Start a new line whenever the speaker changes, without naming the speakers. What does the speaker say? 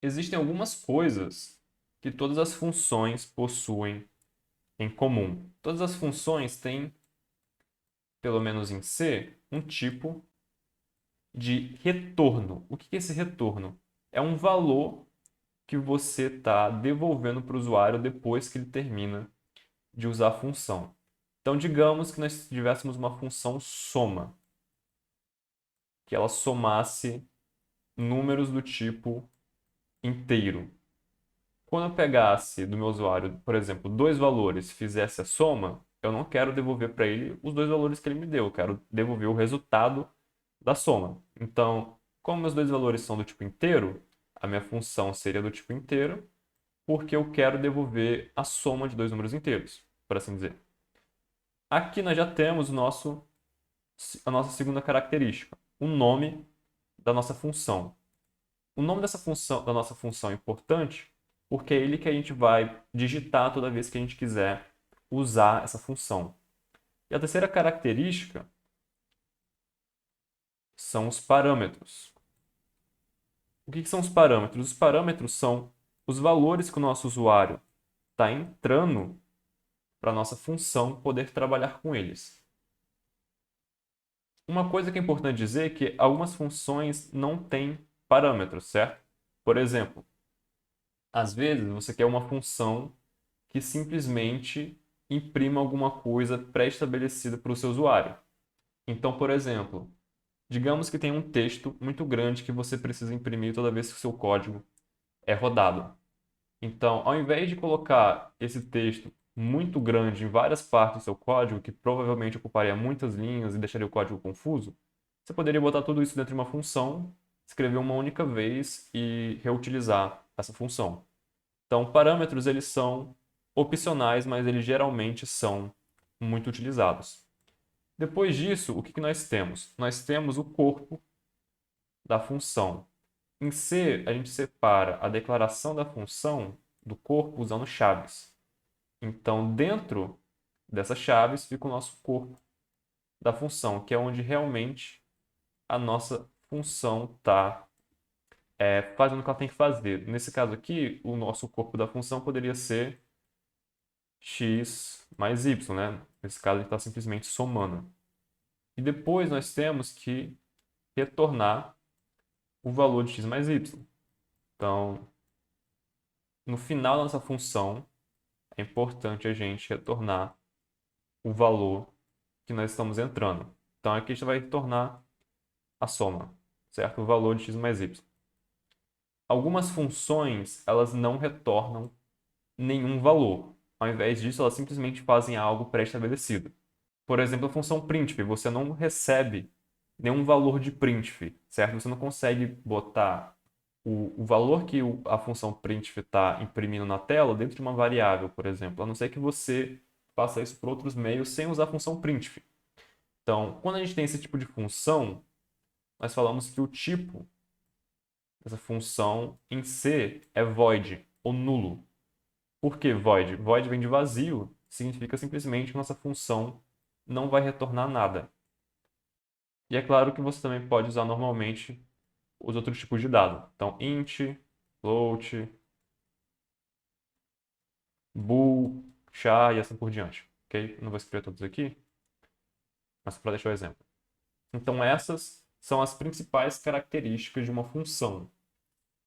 Existem algumas coisas que todas as funções possuem em comum. Todas as funções têm, pelo menos em C, um tipo de retorno. O que é esse retorno? É um valor que você está devolvendo para o usuário depois que ele termina de usar a função. Então, digamos que nós tivéssemos uma função soma, que ela somasse números do tipo inteiro. Quando eu pegasse do meu usuário, por exemplo, dois valores e fizesse a soma, eu não quero devolver para ele os dois valores que ele me deu, eu quero devolver o resultado da soma. Então, como meus dois valores são do tipo inteiro, a minha função seria do tipo inteiro, porque eu quero devolver a soma de dois números inteiros, por assim dizer. Aqui nós já temos a nossa segunda característica, o nome da nossa função. O nome dessa função, da nossa função é importante porque é ele que a gente vai digitar toda vez que a gente quiser usar essa função. E a terceira característica são os parâmetros. O que são os parâmetros? Os parâmetros são os valores que o nosso usuário está entrando para a nossa função poder trabalhar com eles. Uma coisa que é importante dizer é que algumas funções não têm parâmetros, certo? Por exemplo, às vezes você quer uma função que simplesmente imprima alguma coisa pré-estabelecida para o seu usuário. Então, por exemplo, digamos que tem um texto muito grande que você precisa imprimir toda vez que o seu código é rodado. Então, ao invés de colocar esse texto muito grande em várias partes do seu código, que provavelmente ocuparia muitas linhas e deixaria o código confuso, você poderia botar tudo isso dentro de uma função, escrever uma única vez e reutilizar essa função. Então, parâmetros eles são opcionais, mas eles geralmente são muito utilizados. Depois disso, o que nós temos? Nós temos o corpo da função. Em C, a gente separa a declaração da função do corpo usando chaves. Então, dentro dessas chaves fica o nosso corpo da função, que é onde realmente a nossa função está fazendo o que ela tem que fazer. Nesse caso aqui, o nosso corpo da função poderia ser x mais y, né? Nesse caso, a gente está simplesmente somando. E depois nós temos que retornar o valor de x mais y. Então, no final da nossa função, é importante a gente retornar o valor que nós estamos entrando. Então, aqui a gente vai retornar a soma, certo? O valor de x mais y. Algumas funções, elas não retornam nenhum valor. Ao invés disso, elas simplesmente fazem algo pré-estabelecido. Por exemplo, a função printf, você não recebe nenhum valor de printf, certo? Você não consegue botar o valor que a função printf está imprimindo na tela dentro de uma variável, por exemplo, a não ser que você faça isso por outros meios sem usar a função printf. Então, quando a gente tem esse tipo de função, nós falamos que o tipo dessa função em C é void, ou nulo. Por que void? Void vem de vazio, significa simplesmente que nossa função não vai retornar nada. E é claro que você também pode usar normalmente os outros tipos de dado. Então, int, float, bool, char e assim por diante. Ok? Não vou escrever todos aqui, mas para deixar o exemplo. Então, essas são as principais características de uma função.